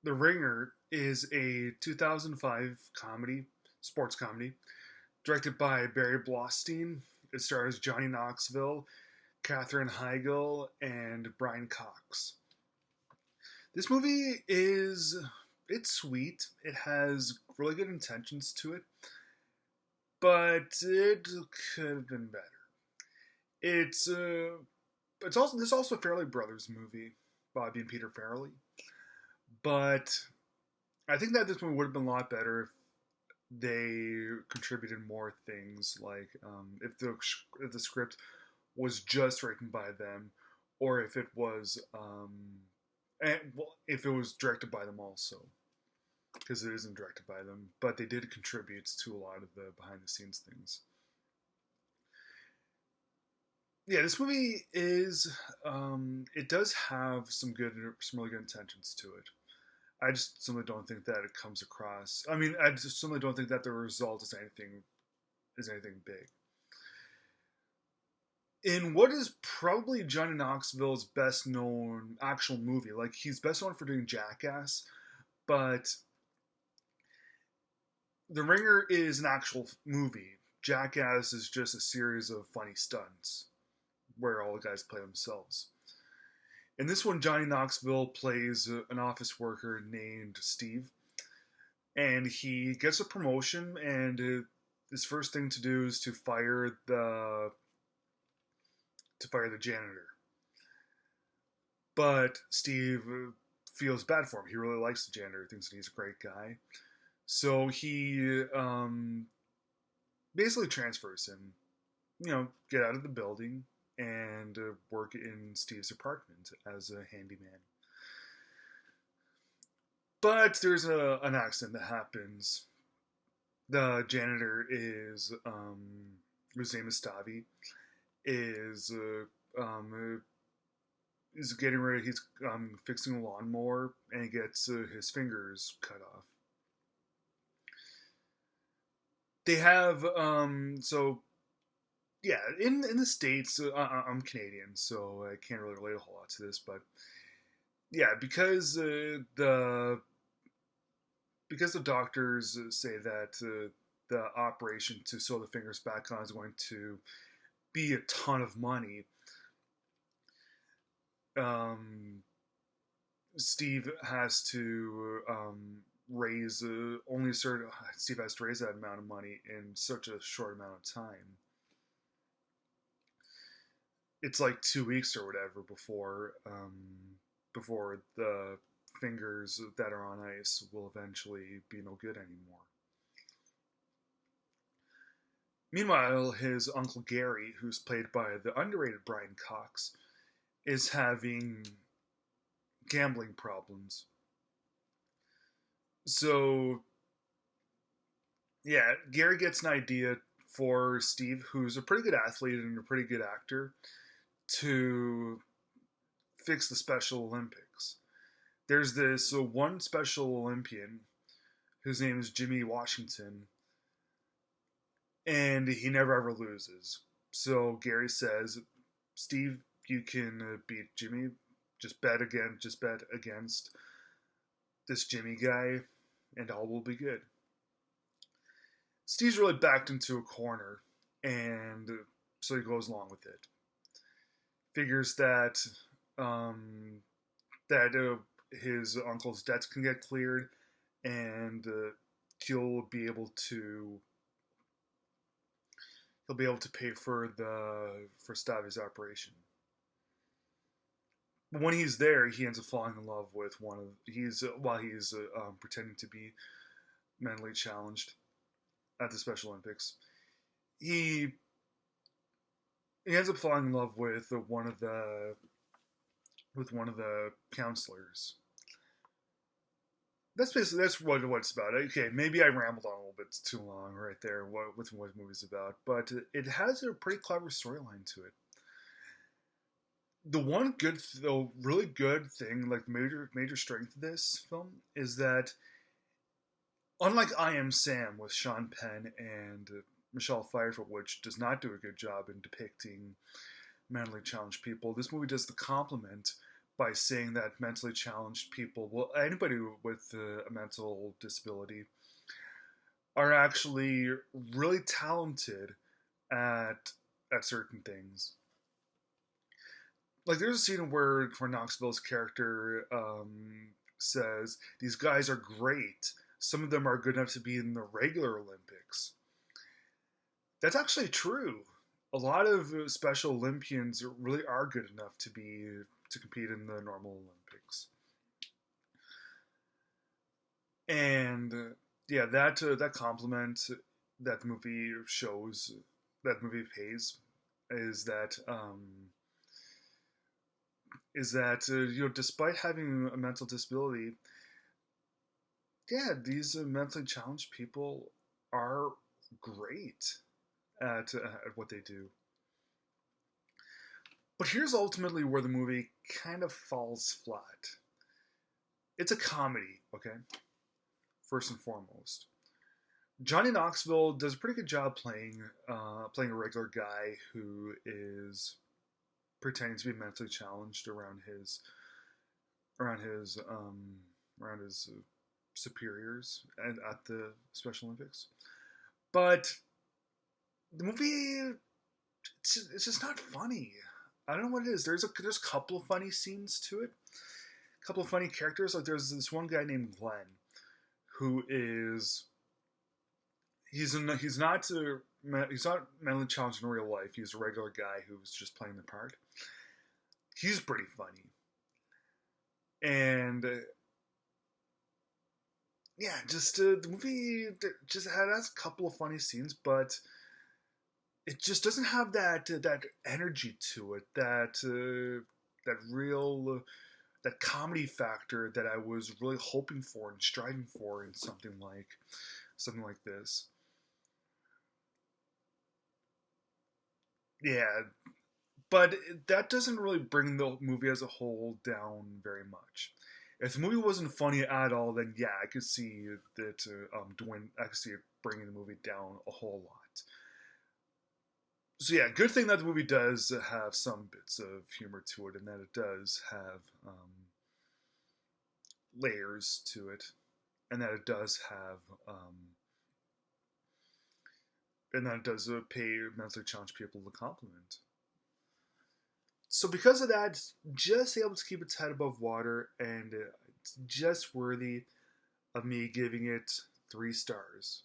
The Ringer is a 2005 comedy, sports comedy, directed by Barry Blostein. It stars Johnny Knoxville, Katherine Heigl, and Brian Cox. This movie is it's sweet. It has really good intentions to it, but it could have been better. It's this is also a Fairley Brothers movie, Bobby and Peter Farrelly, but I think that this movie would have been a lot better if they contributed more things, like if the script was just written by them, or if it was if it was directed by them also, because it isn't directed by them, but they did contribute to a lot of the behind the scenes things. Yeah, this movie is it does have some really good intentions to it. I just simply don't think that it comes across. I mean, I just simply don't think that the result is anything big. In what is probably Johnny Knoxville's best known actual movie, like he's best known for doing Jackass, but The Ringer is an actual movie. Jackass is just a series of funny stunts where all the guys play themselves. In this one, Johnny Knoxville plays an office worker named Steve, and he gets a promotion, and his first thing to do is to fire the janitor. But Steve feels bad for him. He really likes the janitor, thinks that he's a great guy, so he basically transfers him. Get out of the building and work in Steve's apartment as a handyman. But there's an accident that happens. The janitor whose name is Stavi, is is getting ready. He's fixing a lawnmower, and he gets his fingers cut off. They have so yeah, in the states, I'm Canadian, so I can't really relate a whole lot to this, but yeah, because the doctors say that the operation to sew the fingers back on is going to be a ton of money. Um, Steve has to raise only certain. Steve has to raise that amount of money in such a short amount of time. It's like 2 weeks or whatever before the fingers that are on ice will eventually be no good anymore. Meanwhile, his uncle Gary, who's played by the underrated Brian Cox, is having gambling problems. So, yeah, Gary gets an idea for Steve, who's a pretty good athlete and a pretty good actor, to fix the Special Olympics. There's this one Special Olympian whose name is Jimmy Washington, and he never ever loses. So Gary says, Steve, you can beat Jimmy. Just bet against this Jimmy guy, and all will be good. Steve's really backed into a corner, and so he goes along with it. Figures um, that his uncle's debts can get cleared, and he'll be able to pay for Stavi's operation. But when he's there, he ends up falling in love with one of he's while he's pretending to be mentally challenged at the Special Olympics. He he ends up falling in love with one of the counselors. That's what it's about. Okay, maybe I rambled on a little bit too long right there. What the movie's about, but it has a pretty clever storyline to it. The really good thing, like major strength of this film, is that unlike I Am Sam with Sean Penn and Michelle Pfeiffer, which does not do a good job in depicting mentally challenged people, this movie does the compliment by saying that mentally challenged people, well, anybody with a mental disability, are actually really talented at certain things. Like there's a scene where Knoxville's character says these guys are great. Some of them are good enough to be in the regular Olympics. That's actually true. A lot of Special Olympians really are good enough to compete in the normal Olympics. And yeah, that compliment that the movie shows, that the movie pays, is that despite having a mental disability, yeah, these mentally challenged people are great at what they do. But here's ultimately where the movie kind of falls flat. It's a comedy, okay? First and foremost, Johnny Knoxville does a pretty good job playing a regular guy who is pretending to be mentally challenged around his around his superiors and at the Special Olympics. But the movie, it's just not funny. I don't know what it is. There's a couple of funny scenes to it, a couple of funny characters. Like there's this one guy named Glenn, who is he's not mentally challenged in real life. He's a regular guy who's just playing the part. He's pretty funny, and yeah, just the movie just has a couple of funny scenes, but it just doesn't have that energy to it, that real that comedy factor that I was really hoping for and striving for in something like this. Yeah, but that doesn't really bring the movie as a whole down very much. If the movie wasn't funny at all, then yeah, I could see that Dwayne, I could see it bringing the movie down a whole lot. So yeah, good thing that the movie does have some bits of humor to it, and that it does have layers to it, and that it does have and that it does pay mentally challenged people the compliment. So because of that, it's just able to keep its head above water, and it's just worthy of me giving it 3 stars.